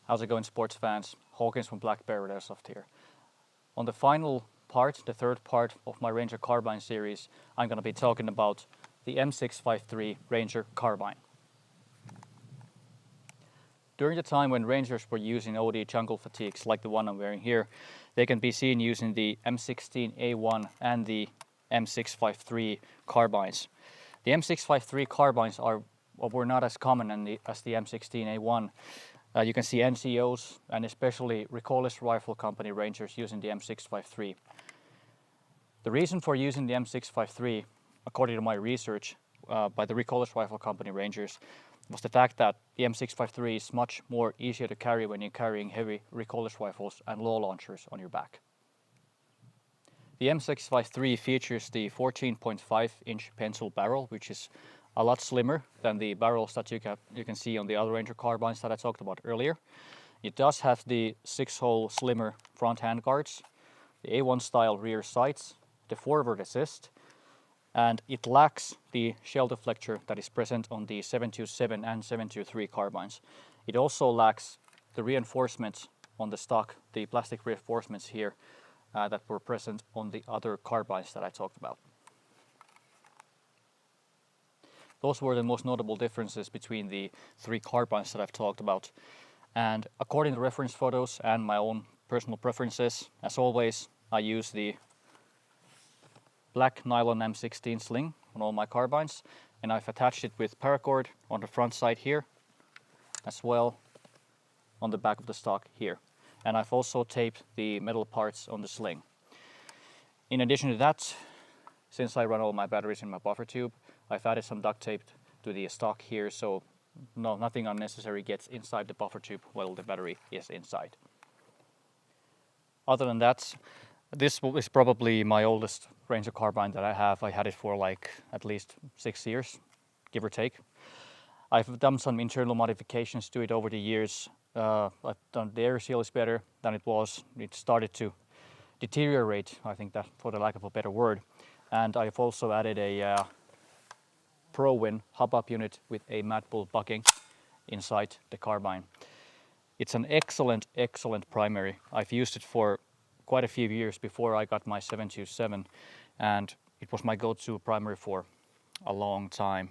How's it going, sports fans? Hawkins from Black Bear Airsoft here. On the final part, the third part of my Ranger Carbine series, I'm going to be talking about the M653 Ranger Carbine. During the time when Rangers were using OD jungle fatigues like the one I'm wearing here, they can be seen using the M16A1 and the M653 carbines. The M653 carbines were not as common as the M16A1. You can see NCOs and especially recordless rifle company Rangers using the M653. The reason for using the M653, according to my research by the recordless rifle company Rangers, was the fact that the M653 is much more easier to carry when you're carrying heavy recordless rifles and low launchers on your back. The M653 features the 14.5-inch pencil barrel, which is a lot slimmer than the barrels that you can see on the other Ranger carbines that I talked about earlier. It does have the 6-hole slimmer front handguards, the A1 style rear sights, the forward assist, and it lacks the shell deflector that is present on the 727 and 723 carbines. It also lacks the reinforcements on the stock, the plastic reinforcements here that were present on the other carbines that I talked about. Those were the most notable differences between the three carbines that I've talked about. And according to reference photos and my own personal preferences, as always, I use the black nylon M16 sling on all my carbines, and I've attached it with paracord on the front side here, as well on the back of the stock here. And I've also taped the metal parts on the sling. In addition to that, since I run all my batteries in my buffer tube, I've added some duct tape to the stock here, so nothing unnecessary gets inside the buffer tube while the battery is inside. Other than that, this is probably my oldest Ranger carbine that I have. I had it for like at least 6 years, give or take. I've done some internal modifications to it over the years. I've done the air seal is better than it was. It started to deteriorate, I think that for the lack of a better word. And I've also added a ProWin hub-up unit with a Mad Bull bucking inside the carbine. It's an excellent primary. I've used it for quite a few years before I got my 727, and it was my go-to primary for a long time.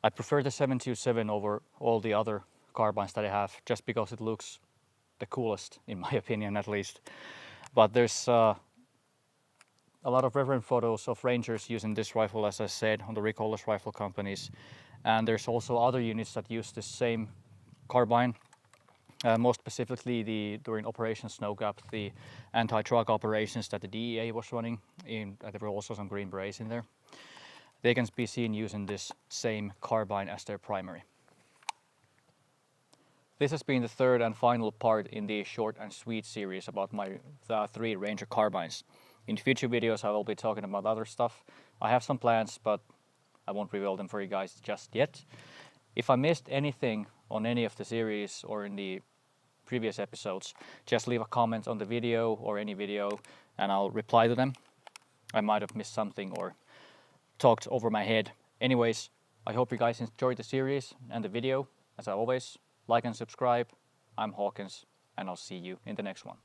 I prefer the 727 over all the other carbines that I have just because it looks the coolest, in my opinion at least. But there's a lot of reference photos of Rangers using this rifle, as I said, on the recordless rifle companies. And there's also other units that use the same carbine. Most specifically during Operation Snow Gap, the anti-truck operations that the DEA was running. There were also some Green Berets in there. They can be seen using this same carbine as their primary. This has been the third and final part in the short and sweet series about my 3 Ranger carbines. In future videos I will be talking about other stuff. I have some plans, but I won't reveal them for you guys just yet. If I missed anything on any of the series or in the previous episodes, just leave a comment on the video or any video and I'll reply to them. I might have missed something or talked over my head. Anyways, I hope you guys enjoyed the series and the video. As always, like and subscribe. I'm Hawkins, and I'll see you in the next one.